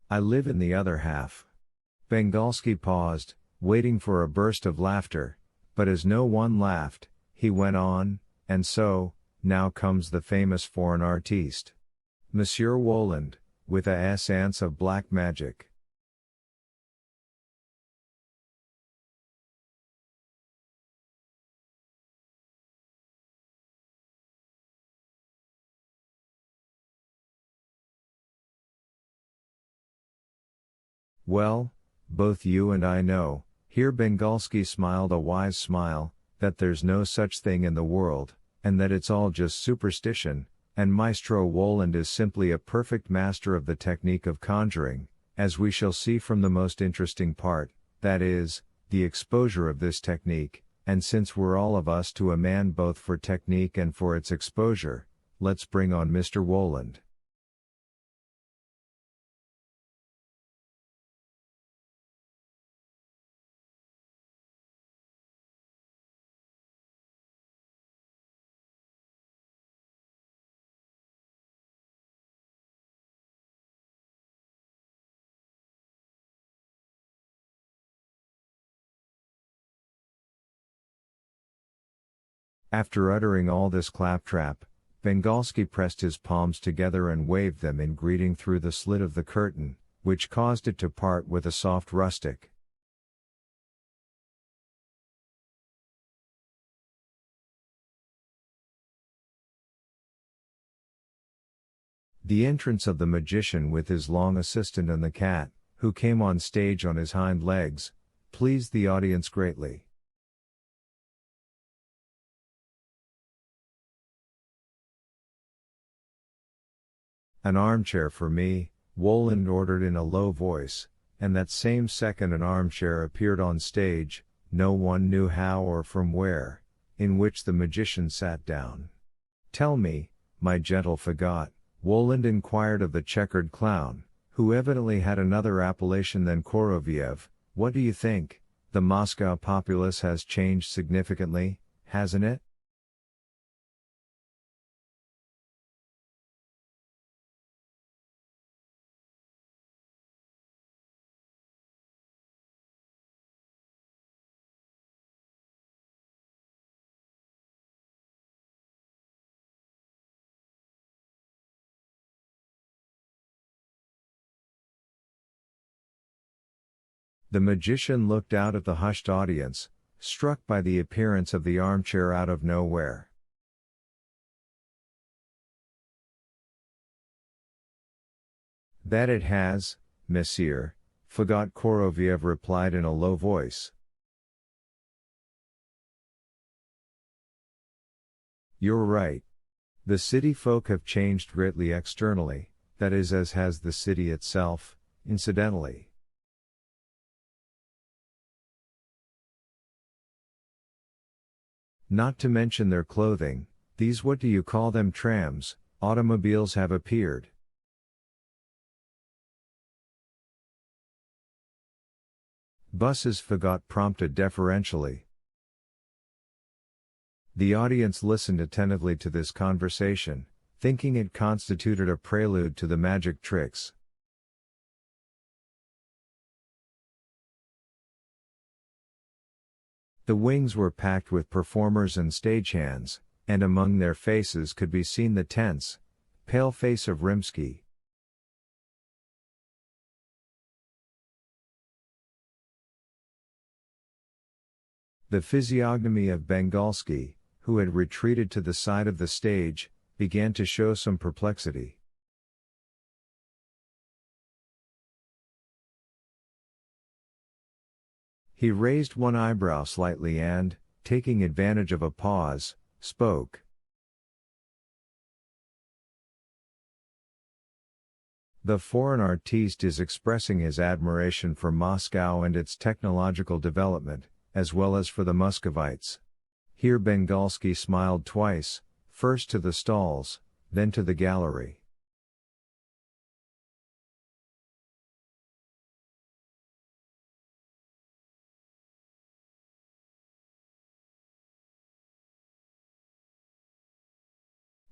I live in the other half. Bengalski paused, waiting for a burst of laughter, but as no one laughed, he went on, and so, now comes the famous foreign artiste. Monsieur Woland, with a essence of black magic. Well, both you and I know, here Bengalski smiled a wise smile, that there's no such thing in the world, and that it's all just superstition, and Maestro Woland is simply a perfect master of the technique of conjuring, as we shall see from the most interesting part, that is, the exposure of this technique, and since we're all of us to a man both for technique and for its exposure, let's bring on Mr. Woland. After uttering all this claptrap, Bengalski pressed his palms together and waved them in greeting through the slit of the curtain, which caused it to part with a soft rustic. The entrance of the magician with his long assistant and the cat, who came on stage on his hind legs, pleased the audience greatly. An armchair for me, Woland ordered in a low voice, and that same second an armchair appeared on stage, no one knew how or from where, in which the magician sat down. "Tell me, my gentle fagot," Woland inquired of the checkered clown, who evidently had another appellation than Koroviev, "what do you think? The Moscow populace has changed significantly, hasn't it?" The magician looked out at the hushed audience, struck by the appearance of the armchair out of nowhere. "That it has, Monsieur," Fagot Koroviev replied in a low voice. "You're right. The city folk have changed greatly externally, that is as has the city itself, incidentally. Not to mention their clothing, these what do you call them trams, automobiles have appeared." "Buses," Fagot prompted deferentially. The audience listened attentively to this conversation, thinking it constituted a prelude to the magic tricks. The wings were packed with performers and stagehands, and among their faces could be seen the tense, pale face of Rimsky. The physiognomy of Bengalski, who had retreated to the side of the stage, began to show some perplexity. He raised one eyebrow slightly and, taking advantage of a pause, spoke. "The foreign artiste is expressing his admiration for Moscow and its technological development, as well as for the Muscovites." Here Bengalski smiled twice, first to the stalls, then to the gallery.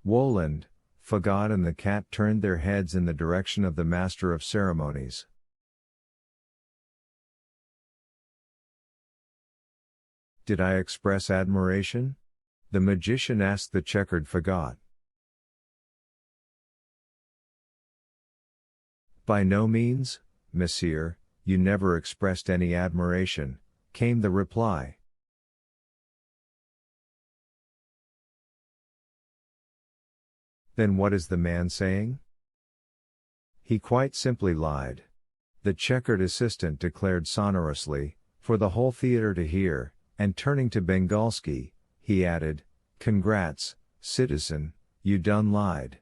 Woland, Fagot and the cat turned their heads in the direction of the master of ceremonies. Did I express admiration? The magician asked the checkered fagot. By no means, monsieur, you never expressed any admiration, came the reply. Then what is the man saying? He quite simply lied. The checkered assistant declared sonorously, for the whole theater to hear, and turning to Bengalski, he added, "Congrats, citizen, you done lied."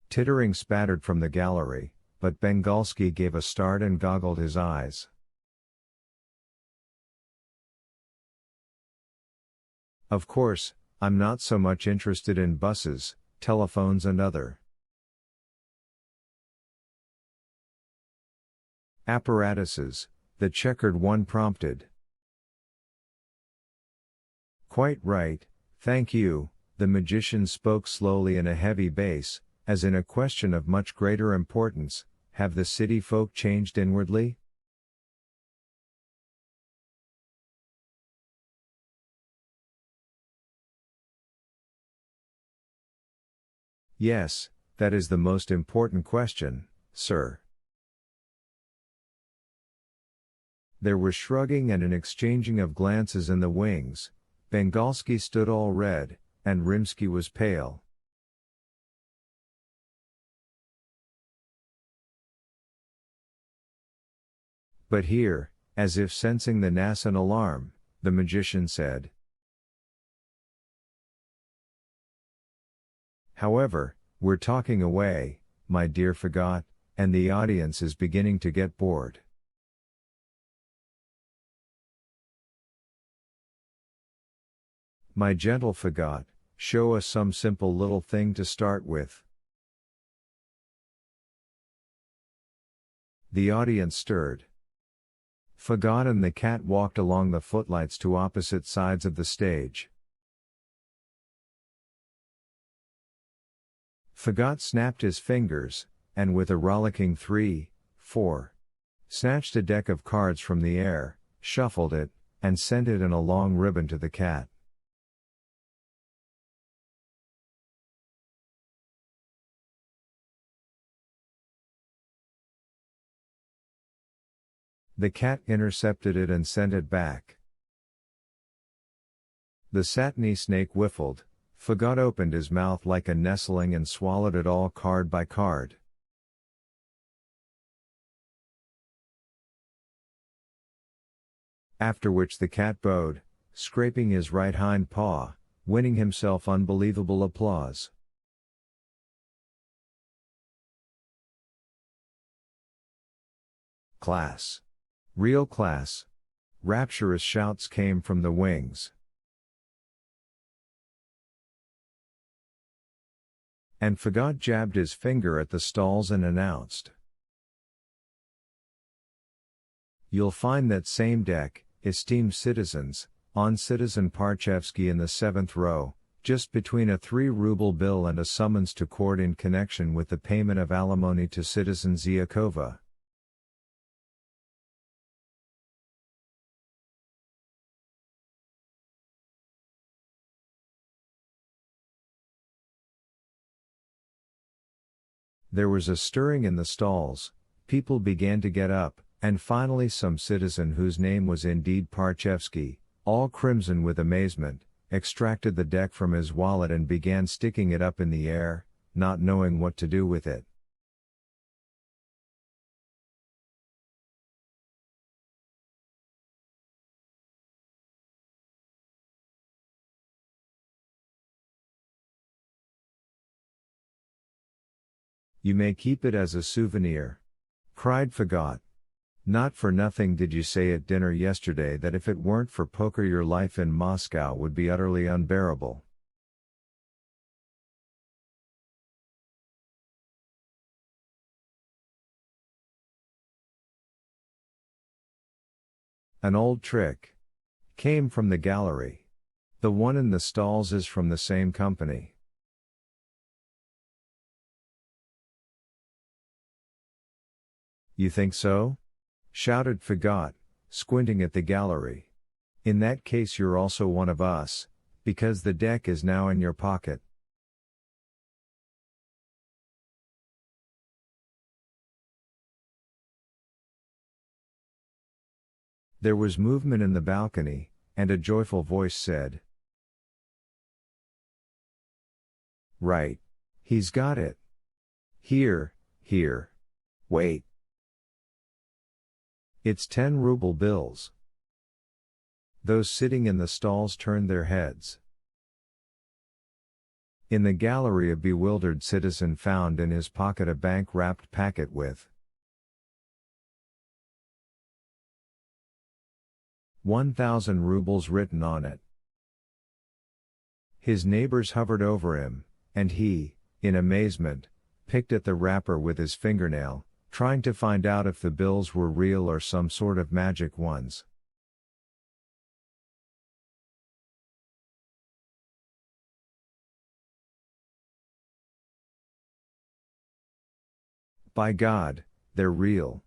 Tittering spattered from the gallery, but Bengalski gave a start and goggled his eyes. Of course, I'm not so much interested in buses, telephones and other apparatuses, the checkered one prompted. Quite right, thank you, the magician spoke slowly in a heavy bass, as in a question of much greater importance. Have the city folk changed inwardly? Yes, that is the most important question, sir. There was shrugging and an exchanging of glances in the wings. Bengalski stood all red, and Rimsky was pale. But here, as if sensing the nascent alarm, the magician said. However, we're talking away, my dear fagot, and the audience is beginning to get bored. My gentle fagot, show us some simple little thing to start with. The audience stirred. Fagot and the cat walked along the footlights to opposite sides of the stage. Fagot snapped his fingers, and with a rollicking 3, 4, snatched a deck of cards from the air, shuffled it, and sent it in a long ribbon to the cat. The cat intercepted it and sent it back. The satiny snake whiffled. Fagot opened his mouth like a nestling and swallowed it all card by card. After which the cat bowed, scraping his right hind paw, winning himself unbelievable applause. Class. Real class. Rapturous shouts came from the wings. And Fagot jabbed his finger at the stalls and announced. You'll find that same deck, esteemed citizens, on Citizen Parchevsky in the 7th row, just between a 3-ruble bill and a summons to court in connection with the payment of alimony to Citizen Zyakova. There was a stirring in the stalls, people began to get up, and finally some citizen whose name was indeed Parchevsky, all crimson with amazement, extracted the deck from his wallet and began sticking it up in the air, not knowing what to do with it. You may keep it as a souvenir, cried Fagot. Not for nothing did you say at dinner yesterday that if it weren't for poker your life in Moscow would be utterly unbearable. An old trick. Came from the gallery. The one in the stalls is from the same company. You think so? Shouted Fagot, squinting at the gallery. In that case you're also one of us, because the deck is now in your pocket. There was movement in the balcony, and a joyful voice said, "Right. He's got it. Here, here. Wait. It's 10-ruble bills." Those sitting in the stalls turned their heads. In the gallery a bewildered citizen found in his pocket a bank-wrapped packet with 1,000 rubles written on it. His neighbors hovered over him, and he, in amazement, picked at the wrapper with his fingernail, trying to find out if the bills were real or some sort of magic ones. By God, they're real.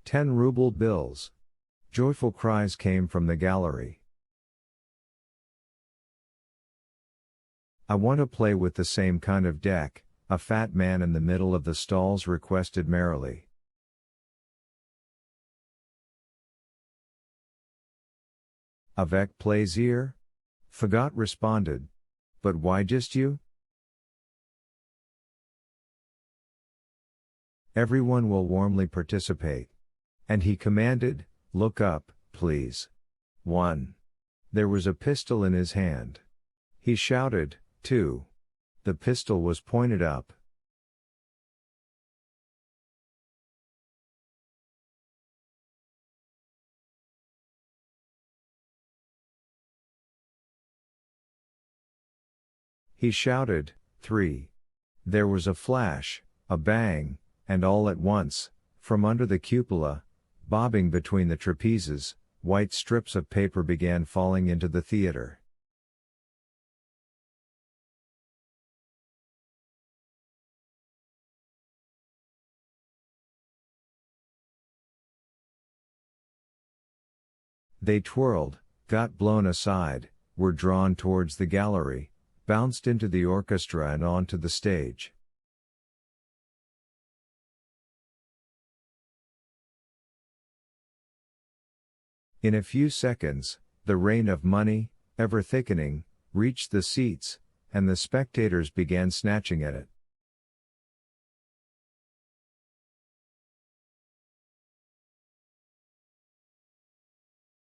10-ruble bills. Joyful cries came from the gallery. "I want to play with the same kind of deck," a fat man in the middle of the stalls requested merrily. "Avec plaisir?" Fagot responded. "But why just you?" "Everyone will warmly participate." And he commanded, "Look up, please." 1. There was a pistol in his hand. He shouted, 2. The pistol was pointed up. He shouted, 3. There was a flash, a bang, and all at once, from under the cupola, bobbing between the trapezes, white strips of paper began falling into the theater. They twirled, got blown aside, were drawn towards the gallery, bounced into the orchestra and onto the stage. In a few seconds, the rain of money, ever thickening, reached the seats, and the spectators began snatching at it.